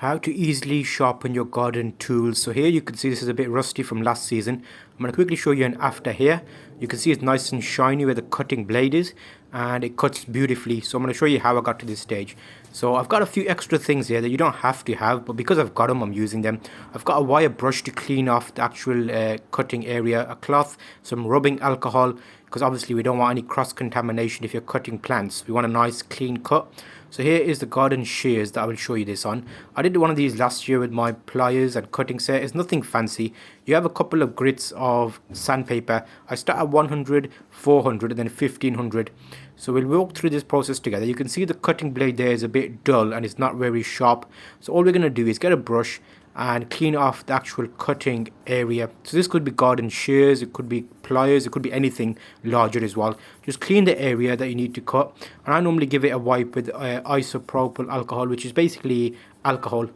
How to easily sharpen your garden tools. So here you can see this is a bit rusty from last season. I'm going to quickly show you an after here. You can see it's nice and shiny where the cutting blade is, and it cuts beautifully. So I'm going to show you how I got to this stage. So I've got a few extra things here that you don't have to have, but because I've got them, I'm using them. I've got a wire brush to clean off the actual cutting area, a cloth, some rubbing alcohol, because obviously we don't want any cross-contamination if you're cutting plants. We want a nice clean cut. So here is the garden shears that I will show you this on. I did one of these last year with my pliers and cutting set. It's nothing fancy. You have a couple of grits of sandpaper. I start at 100, 400 and then 1500. So we'll walk through this process together. You can see the cutting blade there is a bit dull and it's not very sharp. So all we're going to do is get a brush and clean off the actual cutting area. So this could be garden shears, it could be pliers, it could be anything larger as well. Just clean the area that you need to cut, and I normally give it a wipe with isopropyl alcohol, which is basically alcohol,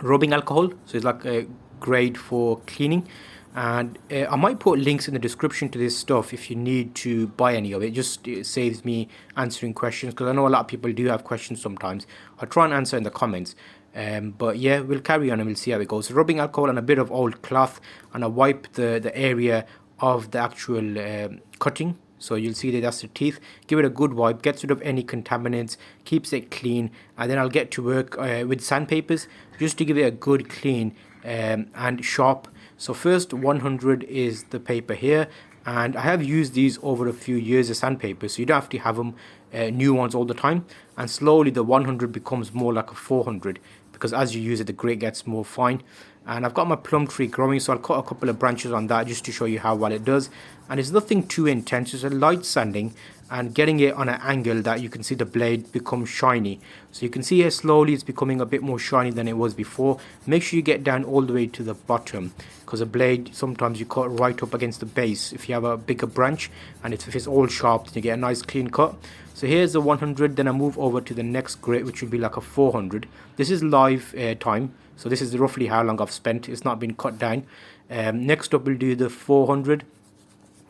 rubbing alcohol. So it's like a grade for cleaning. And I might put links in the description to this stuff if you need to buy any of it. It saves me answering questions, because I know a lot of people do have questions sometimes. I'll try and answer in the comments. But yeah, we'll carry on and we'll see how it goes. So rubbing alcohol and a bit of old cloth, and I wipe the area of the actual cutting. So you'll see that that's the teeth. Give it a good wipe, gets rid of any contaminants, keeps it clean, and then I'll get to work with sandpapers just to give it a good clean and sharp. So first 100 is the paper here, and I have used these over a few years as sandpaper, so you don't have to have them new ones all the time. And slowly the 100 becomes more like a 400, because as you use it the grit gets more fine. And I've got my plum tree growing, so I'll cut a couple of branches on that just to show you how well it does. And it's nothing too intense, it's a light sanding and getting it on an angle that you can see the blade become shiny. So you can see here slowly it's becoming a bit more shiny than it was before. Make sure you get down all the way to the bottom, because a blade sometimes you cut right up against the base if you have a bigger branch, and if it's all sharp then you get a nice clean cut. So here's the 100, then I move over to the next grit, which will be like a 400. This is live time, so this is roughly how long I've spent. It's not been cut down. Next up we'll do the 400,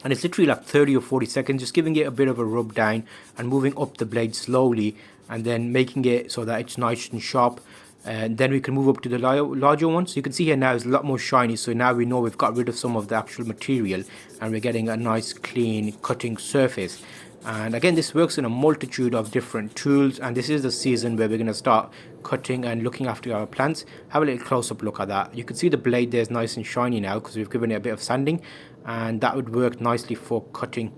and it's literally like 30 or 40 seconds, just giving it a bit of a rub down and moving up the blade slowly, and then making it so that it's nice and sharp. And then we can move up to the larger one. So you can see here now it's a lot more shiny, so now we know we've got rid of some of the actual material and we're getting a nice clean cutting surface. And again, this works in a multitude of different tools, and this is the season where we're going to start cutting and looking after our plants. Have a little close-up look at that. You can see the blade there is nice and shiny now because we've given it a bit of sanding, and that would work nicely for cutting.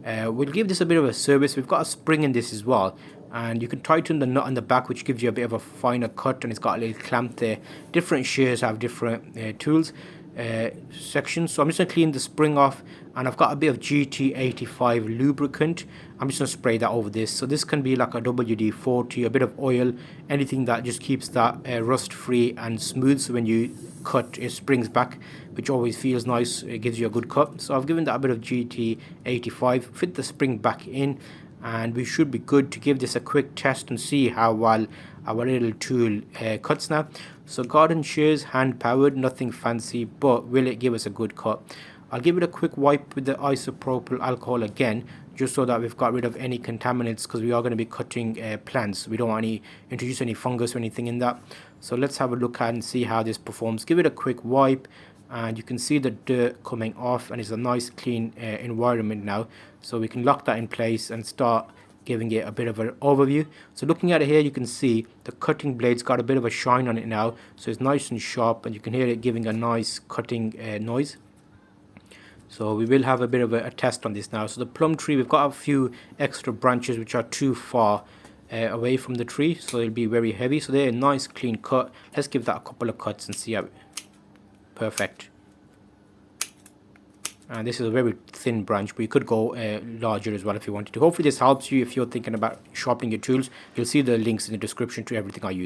We'll give this a bit of a service. We've got a spring in this as well, and you can tighten the nut on the back, which gives you a bit of a finer cut, and it's got a little clamp there. Different shears have different tools sections. So I'm just going to clean the spring off, and I've got a bit of GT85 lubricant. I'm just going to spray that over this. So this can be like a WD-40, a bit of oil, anything that just keeps that rust free and smooth, so when you cut it springs back, which always feels nice. It gives you a good cut. So I've given that a bit of GT85, fit the spring back in, and we should be good to give this a quick test and see how well our little tool cuts now. So garden shears, hand powered, nothing fancy, but will it give us a good cut? I'll give it a quick wipe with the isopropyl alcohol again, just so that we've got rid of any contaminants, because we are going to be cutting plants. We don't want to introduce any fungus or anything in that. So let's have a look at and see how this performs. Give it a quick wipe, and you can see the dirt coming off, and it's a nice clean environment now. So we can lock that in place and start giving it a bit of an overview. So looking at it here, you can see the cutting blade's got a bit of a shine on it now, so it's nice and sharp, and you can hear it giving a nice cutting noise. So we will have a bit of a test on this now. So the plum tree, we've got a few extra branches which are too far away from the tree, so it'll be very heavy. So they're a nice clean cut. Let's give that a couple of cuts and see how. Perfect. And this is a very thin branch, but you could go larger as well if you wanted to. Hopefully this helps you if you're thinking about sharpening your tools. You'll see the links in the description to everything I use.